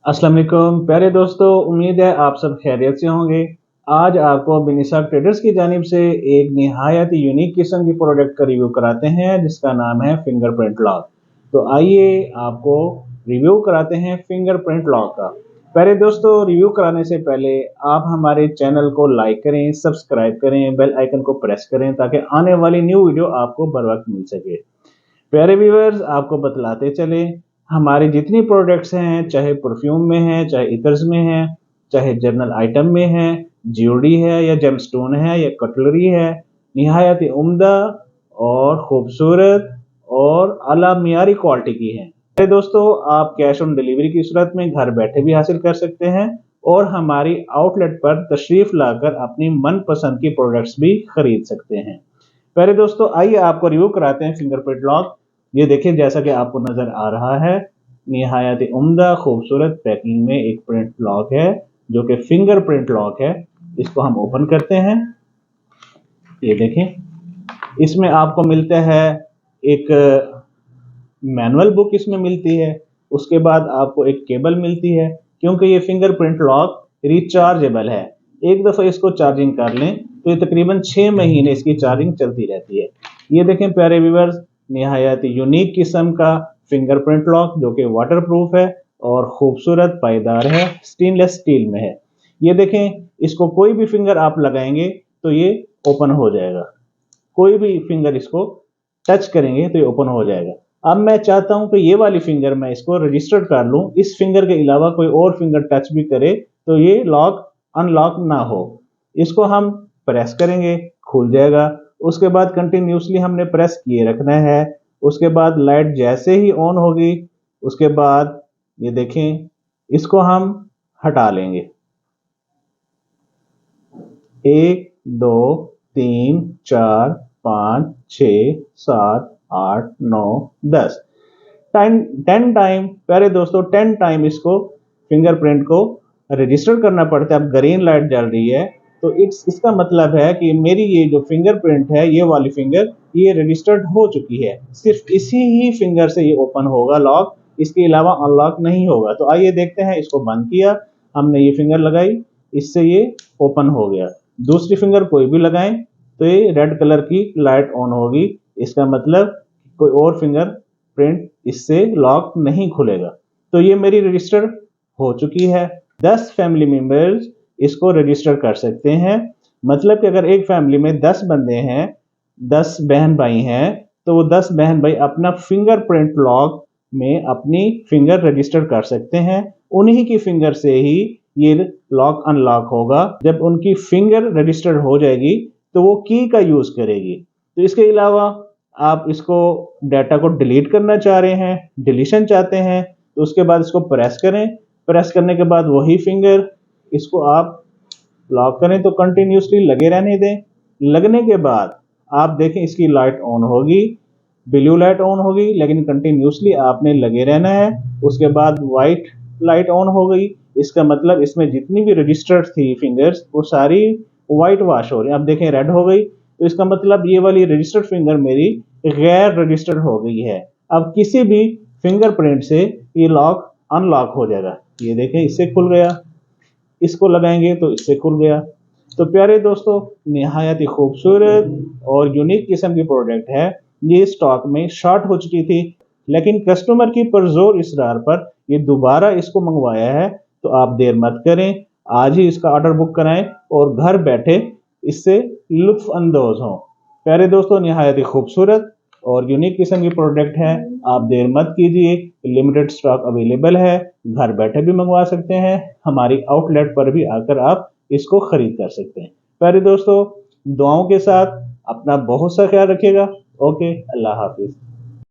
अस्सलाम वालेकुम प्यारे दोस्तों, उम्मीद है आप सब खैरियत से होंगे। आज आपको बिनिसाब ट्रेडर्स की जानिब से एक निहायत यूनिक किस्म की प्रोडक्ट का रिव्यू कराते हैं जिसका नाम है फिंगरप्रिंट लॉक। तो आइए आपको रिव्यू कराते हैं फिंगरप्रिंट लॉक का। प्यारे दोस्तों, रिव्यू कराने से पहले आप हमारे चैनल को लाइक करें, सब्सक्राइब करें, बेल आइकन को प्रेस करें ताकि आने वाली न्यू वीडियो आपको बर वक्त मिल सके। प्यारे व्यूअर्स, आपको बतलाते चले, हमारी जितनी प्रोडक्ट्स हैं, चाहे परफ्यूम में हैं, चाहे इतर्स में हैं, चाहे जर्नल आइटम में हैं, ज्वेलरी है या जेमस्टोन है या कटलरी है, निहायत उम्दा और खूबसूरत और आला मियारी क्वालिटी की हैं। मेरे दोस्तों, आप कैश ऑन डिलीवरी की सूरत में घर बैठे भी हासिल कर सकते हैं और हमारी आउटलेट पर तशरीफ लाकर अपनी मनपसंद की प्रोडक्ट्स भी खरीद सकते हैं। पहले दोस्तों, आइए आपको रिव्यू कराते हैं फिंगरप्रिंट लॉक। ये देखिए, जैसा कि आपको नजर आ रहा है, निहायत उम्दा खूबसूरत पैकिंग में एक प्रिंट लॉक है जो कि फिंगरप्रिंट लॉक है। इसको हम ओपन करते हैं। ये देखें, इसमें आपको मिलता है एक मैनुअल बुक, इसमें मिलती है। उसके बाद आपको एक केबल मिलती है, क्योंकि ये फिंगरप्रिंट लॉक रिचार्जेबल है। एक दफ़ा इसको चार्जिंग कर लें तो ये तकरीबन 6 महीने इसकी चार्जिंग चलती रहती है। ये देखें प्यारे व्यूअर्स, निहायत यूनिक किस्म का फिंगरप्रिंट लॉक जो कि वाटर प्रूफ है और खूबसूरत पायदार है, स्टेनलेस स्टील में है। ये देखें, इसको कोई भी फिंगर आप लगाएंगे तो ये ओपन हो जाएगा। कोई भी फिंगर इसको टच करेंगे तो ये ओपन हो जाएगा। अब मैं चाहता हूं कि ये वाली फिंगर मैं इसको रजिस्टर्ड कर लूं, इस फिंगर के अलावा कोई और फिंगर टच भी करे तो ये लॉक अनलॉक ना हो। इसको हम प्रेस करेंगे, खुल जाएगा। उसके बाद कंटिन्यूसली हमने प्रेस किए रखना है। उसके बाद लाइट जैसे ही ऑन होगी, उसके बाद ये देखें, इसको हम हटा लेंगे। 1 2 3 4 5 6 7 8 9 10 10 टाइम। प्यारे दोस्तों, 10 टाइम इसको फिंगरप्रिंट को रजिस्टर करना पड़ता है। अब ग्रीन लाइट जल रही है तो इसका मतलब है कि मेरी ये जो फिंगरप्रिंट है, ये वाली फिंगर, ये रजिस्टर्ड हो चुकी है। सिर्फ इसी ही फिंगर से ये ओपन होगा लॉक, इसके अलावा अनलॉक नहीं होगा। तो आइए देखते हैं। इसको बंद किया, हमने ये फिंगर लगाई, इससे ये ओपन हो गया। दूसरी फिंगर कोई भी लगाएं तो ये रेड कलर की लाइट ऑन होगी। इसका मतलब कोई और फिंगर प्रिंट इससे लॉक नहीं खुलेगा। तो ये मेरी रजिस्टर हो चुकी है। 10 फैमिली मेंबर्स इसको रजिस्टर कर सकते हैं। मतलब कि अगर एक फैमिली में 10 बंदे हैं, 10 बहन भाई हैं, तो वो 10 बहन भाई अपना फिंगरप्रिंट लॉक में अपनी फिंगर रजिस्टर कर सकते हैं। उन्हीं की फिंगर से ही ये लॉक अनलॉक होगा। जब उनकी फिंगर रजिस्टर्ड हो जाएगी तो वो की का यूज करेगी। तो इसके अलावा आप इसको डाटा को डिलीट करना चाह रहे हैं, डिलीशन चाहते हैं, तो उसके बाद इसको प्रेस करें। प्रेस करने के बाद वही फिंगर इसको आप लॉक करें तो कंटिन्यूसली लगे रहने दें। लगने के बाद आप देखें, इसकी लाइट ऑन होगी, ब्लू लाइट ऑन होगी, लेकिन कंटिन्यूसली आपने लगे रहना है। उसके बाद वाइट लाइट ऑन हो गई। इसका मतलब इसमें जितनी भी रजिस्टर्ड थी फिंगर्स वो सारी वाइट वॉश हो रही है। अब देखें, रेड हो गई, तो इसका मतलब ये वाली रजिस्टर्ड फिंगर मेरी गैर रजिस्टर्ड हो गई है। अब किसी भी फिंगरप्रिंट से ये लॉक अनलॉक हो जाएगा। ये देखें, इससे खुल गया, इसको लगाएंगे तो इससे खुल गया। तो प्यारे दोस्तों, निहायत ही खूबसूरत और यूनिक किस्म की प्रोडक्ट है। ये स्टॉक में शॉर्ट हो चुकी थी, लेकिन कस्टमर की पुरजोर इसरार पर ये दोबारा इसको मंगवाया है। तो आप देर मत करें, आज ही इसका ऑर्डर बुक कराएं और घर बैठे इससे लुत्फ अंदोज हों। प्यारे दोस्तों, निहायत ही खूबसूरत और यूनिक किस्म की प्रोडक्ट है। आप देर मत कीजिए, लिमिटेड स्टॉक अवेलेबल है। घर बैठे भी मंगवा सकते हैं, हमारी आउटलेट पर भी आकर आप इसको खरीद कर सकते हैं। प्यारे दोस्तों, दुआओं के साथ अपना बहुत सा ख्याल रखिएगा। ओके, अल्लाह हाफिज।